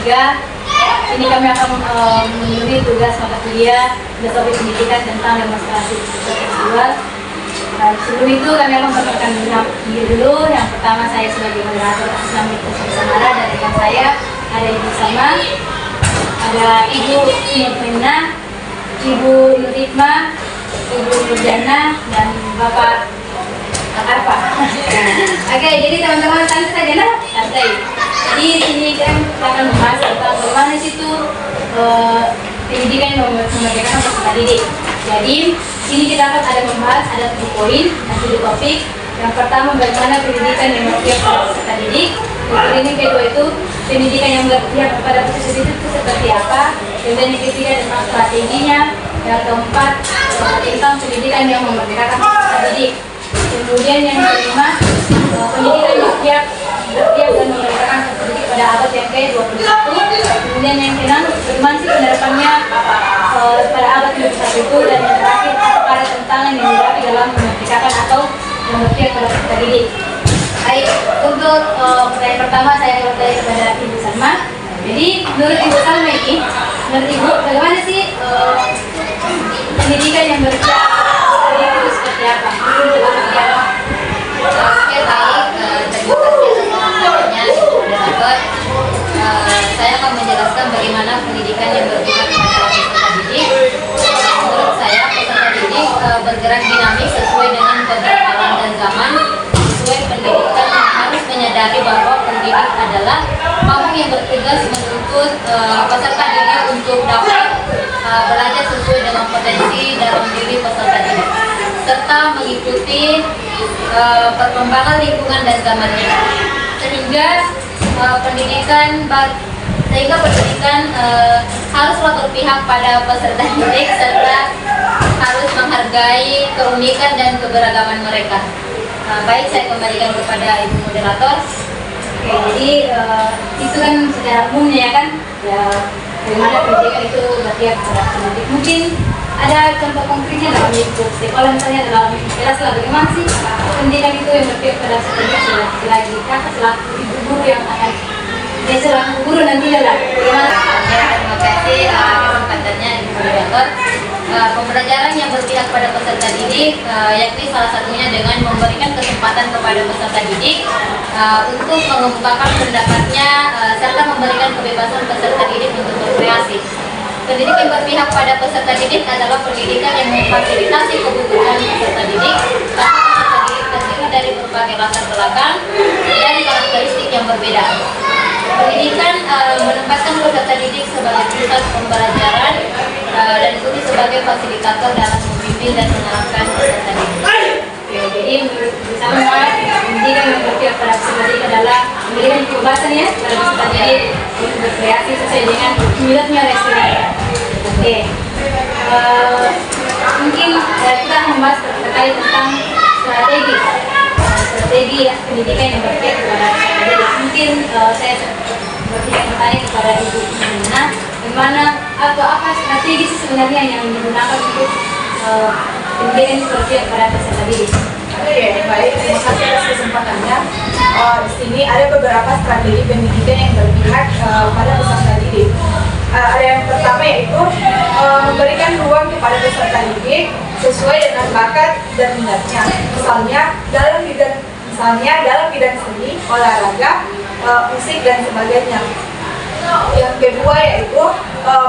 3. Ini kami akan memenuhi tugas mata kuliah Filosofi Pendidikan tentang demonstrasi seksual. Sebelum itu kami akan memperkenalkan diri dulu. Yang pertama, saya sebagai moderator atas nama Ibu Samara, dan rekan saya ada Ibu Salma, ada Ibu Nurmina, Ibu Nurhikmah, Ibu Nurjana, dan Bapak Arfa. Oke, jadi teman-teman santai saja lah, santai. Jadi sini kan kita akan membahas tentang bagaimana situ pendidikan yang memerdekakan peserta didik. Jadi sini kita akan membahas ada 7 poin dan 7 topik. Yang pertama, bagaimana pendidikan yang berpihak pada peserta didik. Yang kedua itu pendidikan yang berpihak kepada peserta didik itu seperti apa. Kemudian yang ketiga tentang strateginya. Yang keempat tentang pendidikan yang memerdekakan peserta didik. Kemudian yang kelima, pendidikan yang berpihak dan memerdekakan peserta didik pada abad yang ke-21. Kemudian yang keenam, bagaimana sih penerapannya pada abad ke-21 itu, dan yang terakhir, apa ada tantangan yang dihadapi dalam memerdekakan atau yang berpihak pada peserta didik. Baik, untuk pertanyaan pertama saya bertanya kepada Ibu Salma. Jadi menurut Ibu Salma ini, menurut Ibu bagaimana sih pendidikan yang berpihak itu seperti apa? Oke, baik. Terima kasih atas pertanyaannya, Ibu Moderator. Saya akan menjelaskan bagaimana pendidikan yang berpihak kepada peserta didik. Menurut saya, peserta didik bergerak dinamis sesuai dengan perkembangan dan zaman. Sesuai pendidikan yang harus menyadari bahwa pendidik adalah makhluk yang bertugas menuntut peserta didik untuk dapat belajar sesuai dengan potensi dalam diri peserta didik, serta mengikuti perkembangan lingkungan dan zamannya, sehingga pendidikan haruslah berpihak pada peserta didik serta harus menghargai keunikan dan keberagaman mereka. Baik, saya kembalikan kepada Ibu Moderator. Oke, jadi itu kan secara umumnya ya kan, ya bagaimana pendidikan itu berpihak kepada peserta didik. Mungkin ada contoh konkretnya dalam lingkup sekolah, misalnya dalam kelas lah, bagaimana sih pendidikan itu yang berpihak pada peserta didik, lagi kakak selaku ibu guru yang akan selaku guru nantinya lah, bagaimana? Ya, terima kasih kesempatannya Ibu Moderator. Pembelajaran yang berpihak pada peserta didik, yakni salah satunya dengan memberikan kesempatan kepada peserta didik untuk mengemukakan pendapatnya serta memberikan kebebasan peserta didik untuk berkreasi. Pendidikan berpihak pada peserta didik adalah pendidikan yang memfasilitasi kebutuhan peserta didik, karena peserta didik terdiri dari berbagai latar belakang dan karakteristik yang berbeda. Pendidikan menempatkan peserta didik sebagai pusat pembelajaran dan diikuti sebagai fasilitator dalam membimbing dan menerapkan peserta didik. Jadi menurut bersama pendidikan yang berpihak pada peserta didik adalah memberikan kebebasan ya pada peserta didik untuk berkreasi sesuai dengan minatnya dan istilahnya. Oke, mungkin kita akan membahas terkait tentang strategi pendidikan yang berpihak kepada peserta didik. Mungkin saya bertanya kepada Ibu Nurmina, bagaimana atau apa strategi sebenarnya yang digunakan untuk pendidikan yang berpihak kepada peserta didik? Oke, baik, terima kasih atas kesempatannya. Di sini ada beberapa strategi pendidikan yang berpihak pada peserta didik. Ada yang pertama yaitu memberikan ruang kepada peserta didik sesuai dengan bakat dan minatnya. Misalnya dalam bidang seni, olahraga, musik dan sebagainya. Yang kedua yaitu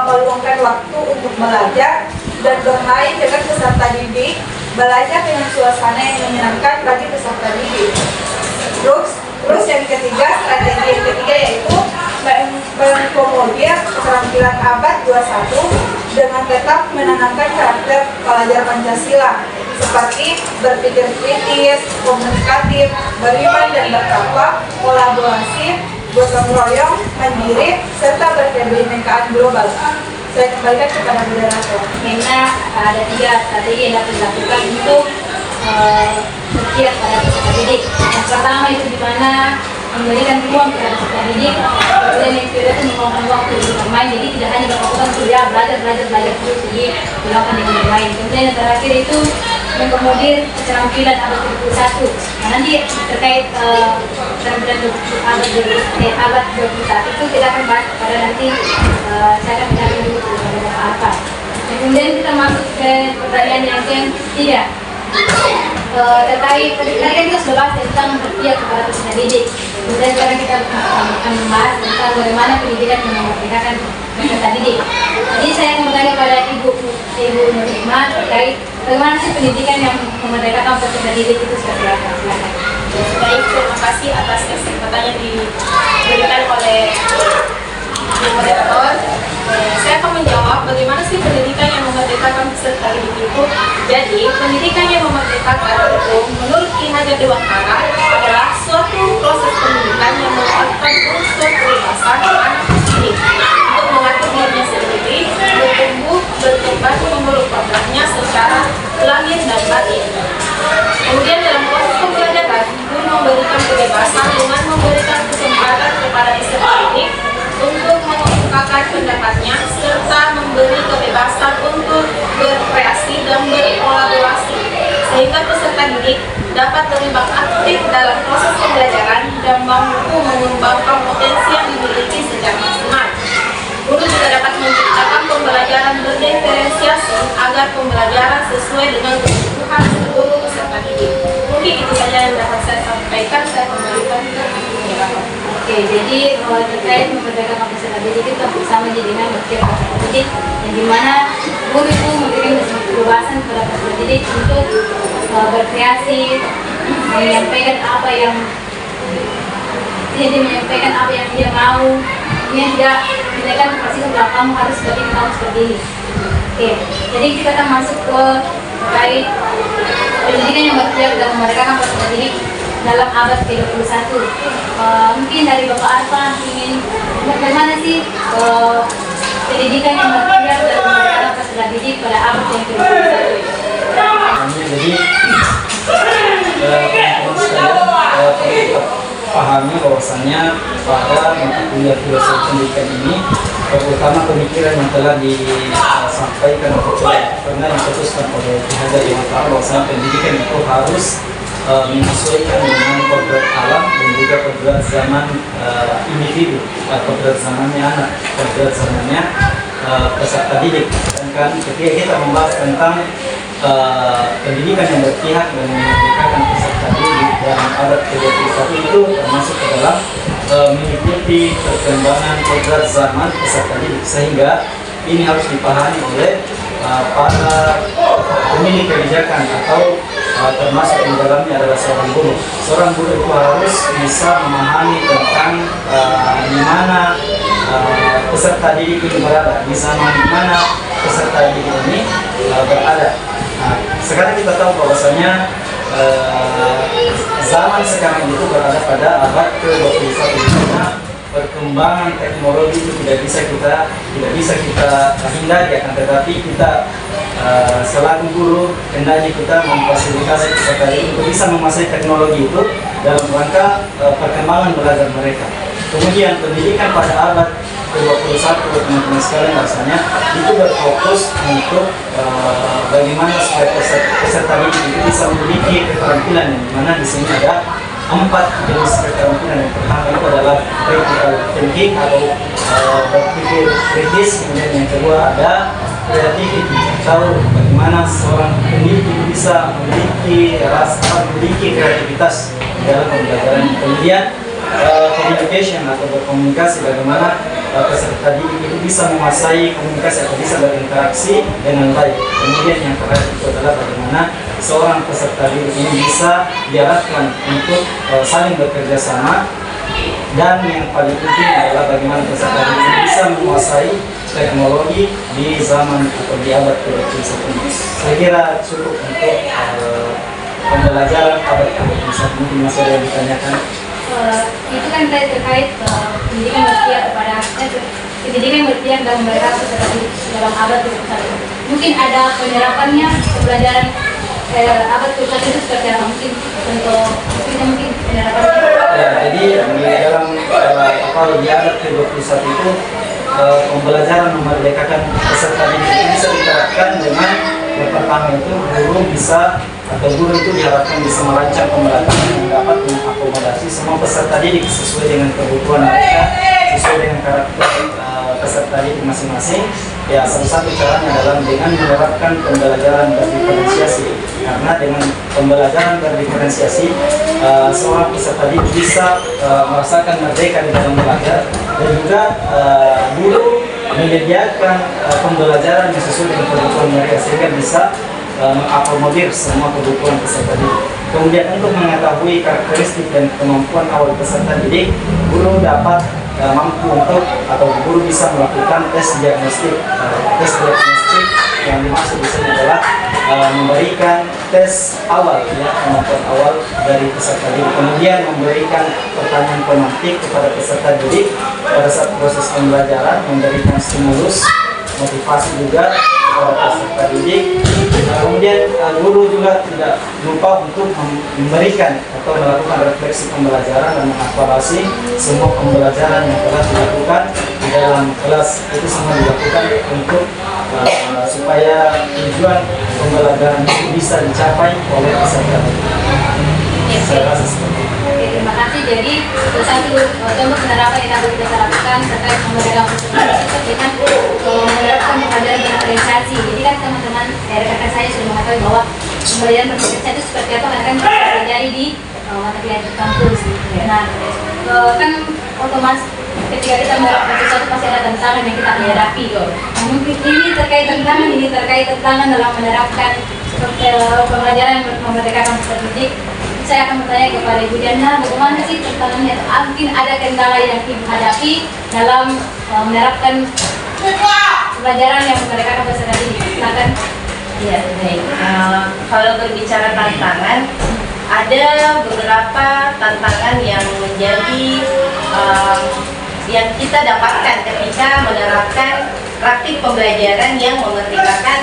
meluangkan waktu untuk belajar dan bermain dengan peserta didik, belajar dengan suasana yang menyenangkan bagi peserta didik. Terus yang ketiga, strategi yang ketiga yaitu mengakomodir keterampilan abad 21 dengan tetap menanamkan karakter pelajar Pancasila seperti berpikir kritis, komunikatif, beriman dan bertakwa, kolaborasi, gotong royong, mandiri, serta berkebinekaan global. Saya kembalikan kepada moderator. Karena ada 3 strategi yang dapat dilakukan untuk berpihak pada peserta didik. Yang pertama itu di mana memberikan ruang kepada peserta didik. Kemudian yang kedua itu meluangkan waktu untuk bermain. Jadi tidak hanya berfokus kuliah, belajar terus, jadi dilakukan dengan bermain. Kemudian yang terakhir itu mengakomodir keterampilan abad 21. Nah, nanti terkait keterampilan abad 21 itu kita akan bahas pada nanti saya akan menyampaikan dulu kepada apa. Kemudian kita masuk ke pertanyaan yang ketiga. Terkait tadi kan kita sudah bahas tentang berpihak kepada peserta didik. Kemudian sekarang kita akan membahas tentang bagaimana pendidikan memerdekakan peserta didik. Jadi saya mau bertanya pada Ibu Nurima terkait bagaimana sih pendidikan yang memerdekakan peserta didik itu seperti apa? Silakan. Baik, terima kasih atas kesempatan yang diberikan oleh moderator. Saya akan menjawab bagaimana sih pendidikan yang memerdekakan peserta didik itu. Jadi, pendidikan yang memerdekakan itu menurut Ki Hajar Dewantara adalah suatu proses pendidikan yang merupakan unsur kebebasan anak didik untuk mengatur dirinya sendiri, bertumbuh, berkembang menurut kodratnya secara lahir dan batin. Kemudian dalam proses pembelajaran, guru memberikan kebebasan dengan memberikan kesempatan kepada peserta didik untuk mengungkapkan pendapatnya serta memberi kebebasan untuk berkreasi dan berkolaborasi sehingga peserta didik dapat terlibat aktif dalam proses pembelajaran dan mampu mengembangkan potensi yang dimiliki secara maksimal. Guru juga dapat menciptakan pembelajaran berdiferensiasi agar pembelajaran sesuai dengan kebutuhan seluruh peserta didik. Mungkin itu saja yang dapat saya sampaikan. Saya kembalikan ke moderator. Oke, jadi terkait memerdekakan peserta didik itu bersama dengan berpihak peserta didik, yang dimana guru itu memberikan kebebasan kepada peserta didik untuk berkreasi, menyampaikan apa yang dia mau. Dia tidak kan pasti bahwa kamu harus seperti ini, kamu seperti ini. Oke, jadi kita akan masuk ke terkait pendidikan yang berpihak dan memerdekakan peserta didik dalam abad ke-21. Mungkin dari Bapak Arfa ingin bagaimana sih pendidikan yang berpihak dan memerdekakan peserta didik pada abad yang ke-21? Jadi teman-teman sekalian kita pahami bahwasannya pada mata kuliah filosofi pendidikan ini terutama pemikiran yang telah disampaikan atau pernah diputuskan oleh Ki Hajar Dewantara bahwasanya pendidikan itu harus menyesuaikan dengan kodrat alam dan juga kodrat zaman individu, kodrat zamannya anak, kodrat zamannya peserta didik. Sedangkan ketika kita membahas tentang pendidikan yang berpihak dan memerdekakan peserta didik dalam abad ke-21 itu termasuk ke dalam mengikuti perkembangan kodrat zaman peserta didik, sehingga ini harus dipahami oleh para pemilik kebijakan atau termasuk di dalamnya adalah seorang guru. Seorang guru itu harus bisa memahami tentang di mana peserta didik ini berada, di zaman di mana peserta didik ini berada. Nah, sekarang kita tahu bahwasanya zaman sekarang itu berada pada abad ke-21, di mana perkembangan teknologi itu tidak bisa kita hindari, akan tetapi kita selaku guru hendaknya kita memfasilitasi peserta didik untuk bisa menguasai teknologi itu dalam rangka perkembangan belajar mereka. Kemudian pendidikan pada abad ke-21 teman-teman sekalian rasanya itu berfokus untuk bagaimana supaya peserta didik itu bisa memiliki keterampilan yang dimana di sini ada 4 jenis keterampilan. Yang pertama itu adalah critical thinking atau berpikir kritis, kemudian yang kedua ada creativity atau bagaimana seorang pendidik itu bisa memiliki kreativitas dalam pembelajaran. Kemudian communication atau berkomunikasi, bagaimana peserta didik itu bisa menguasai komunikasi atau bisa berinteraksi dengan baik. Kemudian yang terakhir itu adalah bagaimana seorang peserta didik ini bisa diarahkan untuk saling bekerja sama, dan yang paling penting adalah bagaimana peserta didik ini bisa menguasai teknologi di zaman atau di abad ke-21. Saya kira cukup untuk pembelajaran abad ke-21. Mungkin masih ada yang ditanyakan. Itu kan terkait pendidikan berpihak kepada pendidikan berpihak dan mereka peserta didik dalam abad ke-21. Mungkin ada penerapannya pembelajaran abad ke-21 itu seperti apa? Mungkin penerapannya. Ya, jadi di dalam di abad ke-21 itu pembelajaran memerdekakan peserta didik bisa diterapkan dengan Yang pertama itu guru bisa atau guru itu diharapkan bisa merancang pembelajaran yang dapat mengakomodasi semua peserta didik sesuai dengan kebutuhan mereka, sesuai dengan karakter peserta didik masing-masing. Ya, salah satu caranya adalah dengan menerapkan pembelajaran berdiferensiasi. Karena dengan pembelajaran berdiferensiasi, seorang peserta didik bisa merasakan merdeka di dalam belajar, dan juga guru menyediakan pembelajaran yang sesuai dengan kebutuhan mereka sehingga bisa mengakomodir semua kebutuhan peserta didik. Kemudian untuk mengetahui karakteristik dan kemampuan awal peserta didik, guru dapat mampu untuk atau guru bisa melakukan tes diagnostik. Tes diagnostik yang dimaksud di sini adalah memberikan tes awal, ya, kemampuan awal dari peserta didik. Kemudian memberikan pertanyaan pemantik kepada peserta didik pada saat proses pembelajaran, memberikan stimulus, motivasi juga kepada peserta didik. Kemudian guru juga tidak lupa untuk memberikan atau melakukan refleksi pembelajaran dan mengevaluasi semua pembelajaran yang telah dilakukan di dalam kelas. Itu semua dilakukan untuk supaya tujuan pembelajaran itu bisa dicapai oleh peserta didik. Saya rasa seperti itu. Oke, terima kasih. Jadi satu contoh penerapan yang dapat kita lakukan terkait pembelajaran peserta didik dengan menerapkan pembelajaran diferensiasi. Jadi kan teman-teman rekan-rekan saya sudah mengetahui bahwa pembelajaran diferensiasi itu seperti apa, karena kan terjadi di mata kuliah di kampus. Nah, kan otomatis ketika kita menerapkan sesuatu pasti ada tantangan yang kita hadapi. Nah, mungkin ini terkait tantangan dalam menerapkan pembelajaran yang memerdekakan peserta didik. Saya akan bertanya kepada Ibu Diana, bagaimana sih tantangannya? Mungkin ada kendala yang Ibu hadapi dalam menerapkan pembelajaran yang memerdekakan peserta didik. Silakan. Ya, baik. Kalau berbicara tantangan, ada beberapa tantangan yang menjadi yang kita dapatkan ketika menerapkan praktik pembelajaran yang memerdekakan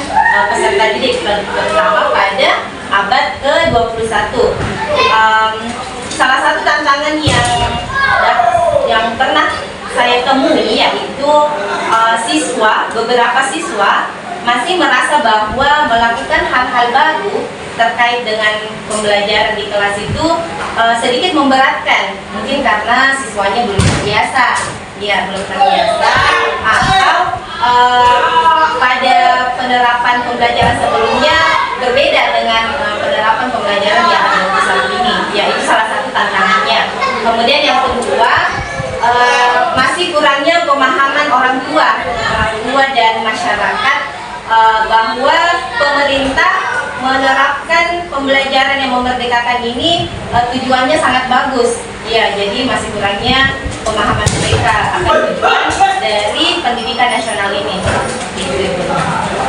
peserta didik, terutama pada abad ke-21. Salah satu tantangan yang pernah saya temui yaitu beberapa siswa masih merasa bahwa melakukan hal-hal baru terkait dengan pembelajaran di kelas itu sedikit memberatkan, mungkin karena siswanya belum terbiasa, atau pada penerapan pembelajaran sebelumnya berbeda dengan penerapan pembelajaran yang ada saat ini. Ya, itu salah satu tantangannya. Kemudian yang kedua, masih kurangnya pemahaman orang tua dan masyarakat bahwa pemerintah menerapkan pembelajaran yang memerdekakan ini tujuannya sangat bagus. Ya, jadi masih kurangnya pemahaman mereka akan tujuan dari pendidikan nasional ini.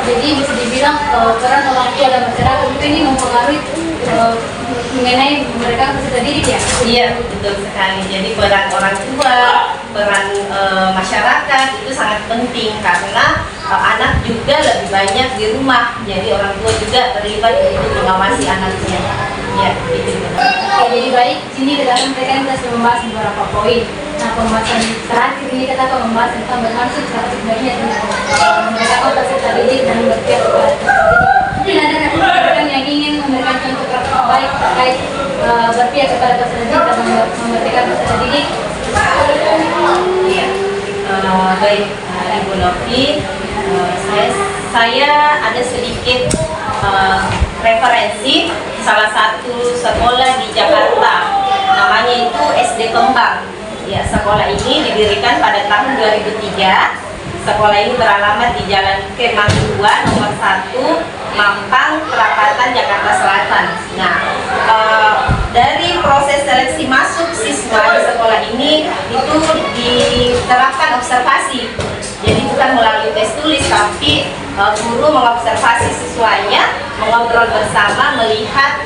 Jadi bisa dibilang peran orang tua dan masyarakat itu ini mempengaruhi mengenai mereka peserta didik, ya? Iya, betul sekali. Jadi peran orang tua, peran masyarakat itu sangat penting karena anak juga lebih banyak di rumah. Jadi orang tua juga terlibat untuk mengawasi anaknya. Ya, itu benar. Oke, jadi baik, sini kita sudah membahas beberapa poin. Nah, pembahasan terakhir ini kita akan membahas tentang bagaimana sih cara sebenarnya mereka peserta didik dan berpihak kepada peserta didik. Mungkin ada rekan-rekan yang ingin memberikan contoh praktik baik terkait berpihak kepada peserta didik dan memerdekakan peserta didik. Iya, baik, Ibu Novi, saya ada sedikit referensi salah satu sekolah di Jakarta, namanya itu SD Kembang. Ya, sekolah ini didirikan pada tahun 2003. Sekolah ini beralamat di Jalan Kemang 2 nomor 1 Mampang, Perapatan, Jakarta Selatan. Nah, dari proses seleksi masuk siswa di sekolah ini itu diterapkan observasi. Jadi bukan melalui tes tulis, tapi guru mengobservasi siswanya, mengobrol bersama, melihat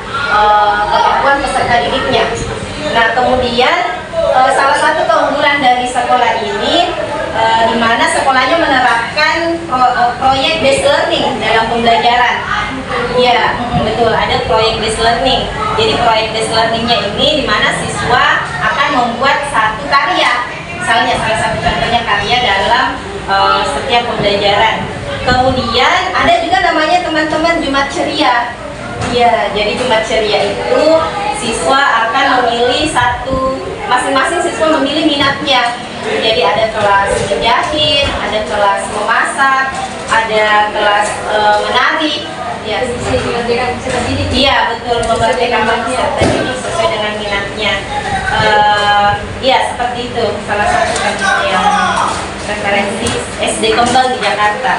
kemampuan peserta didiknya. Nah, kemudian salah satu keunggulan dari sekolah ini di mana sekolahnya menerapkan proyek based learning dalam pembelajaran. Ya, betul, ada proyek based learning. Jadi proyek based learningnya ini di mana siswa akan membuat satu karya. Misalnya salah satu contohnya karya dalam setiap pembelajaran. Kemudian ada juga namanya teman-teman Jumat Ceria. Iya, jadi Jumat Ceria itu siswa akan memilih masing-masing siswa memilih minatnya. Jadi ada kelas menjahit, ada kelas memasak, ada kelas menari. Ya, iya betul, memerdekakan peserta didik sesuai dengan minatnya. Iya seperti itu, salah satu yang referensi SD Kembang di Jakarta.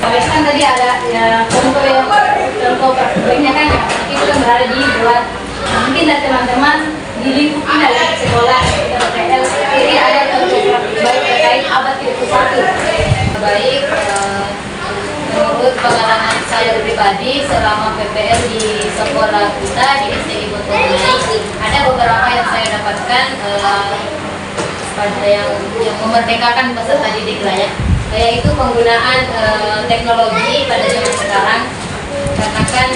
Kan tadi ada ya contoh praktiknya kan itu kan berada di luar. Mungkin dari teman-teman di lingkup dari sekolah PPL ini ada contoh praktik baik terkait abad ke-21. Baik, menurut pengalaman saya pribadi selama PPL di sekolah kita di SDI Botomani, ada beberapa yang saya dapatkan pada yang memerdekakan peserta didik lah ya, yaitu penggunaan teknologi pada zaman sekarang. Karena kan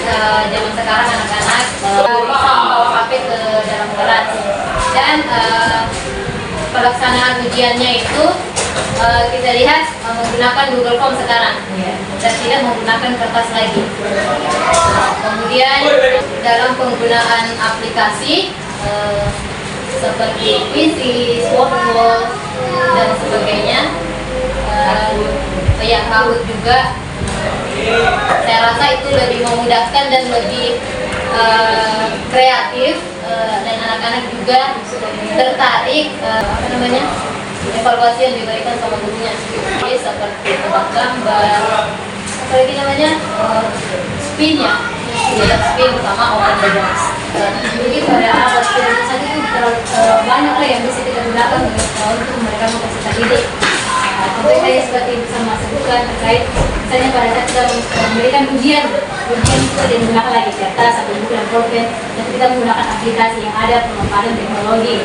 zaman sekarang anak-anak bisa membawa HP ke dalam kelas, dan pelaksanaan ujiannya itu kita lihat menggunakan Google Form sekarang dan tidak menggunakan kertas lagi. Kemudian dalam penggunaan aplikasi seperti Quizzes, Wordwall dan sebagainya, ya Kahoot juga, saya rasa itu lebih memudahkan dan lebih kreatif, dan anak-anak juga tertarik evaluasi yang diberikan sama gurunya, seperti tebak gambar, apalagi namanya spin sama open the box. Jadi pada abad ke-21 itu terlalu banyak lah yang bisa kita gunakan untuk mereka peserta didik. Contohnya saya seperti bisa masukkan terkait misalnya pada saat kita memberikan ujian itu digunakan lagi kertas atau buku dan pulpen, dan kita menggunakan aplikasi yang ada pemaparan teknologi.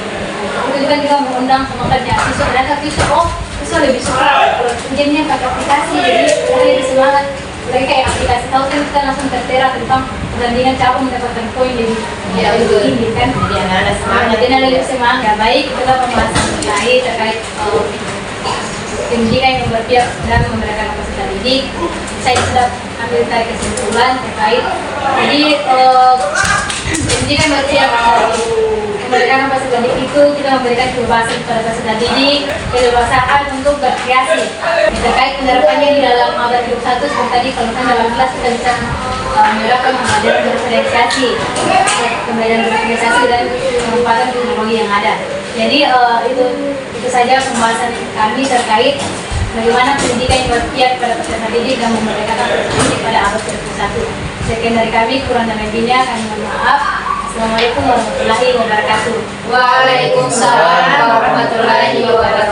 Itu juga kita mengundang semangatnya siswa, ternyata siswa lebih suka kalau ujiannya pakai aplikasi, jadi lebih semangat. Lagi kayak aplikasi tahu kan kita langsung tertera tentang pertandingan siapa mendapatkan poin lebih tinggi kan, Jadi anak-anak semangat. jadi lebih semangat. Ya, baik itulah pembahasan terkait pendidikan yang berpihak dan memberikan peserta didik. Saya sudah ambil tarik kesimpulan terkait jadi pendidikan berpihak memberikan peserta didik itu kita memberikan kebebasan kepada peserta didik, kebebasan untuk berkreasi terkait penerapannya di dalam abad ke-21. Seperti tadi kalau kan dalam kelas kita bisa menerapkan pembelajaran bervariasi dan pemanfaatan teknologi yang ada. Jadi itu saja pembahasan kami terkait bagaimana pendidikan yang berpihak pada peserta didik dan memerdekakan peserta didik pada abad ke-21. Sekian dari kami, kurang dan lebihnya kami mohon maaf. Assalamualaikum warahmatullahi wabarakatuh. Waalaikumsalam warahmatullahi wabarakatuh.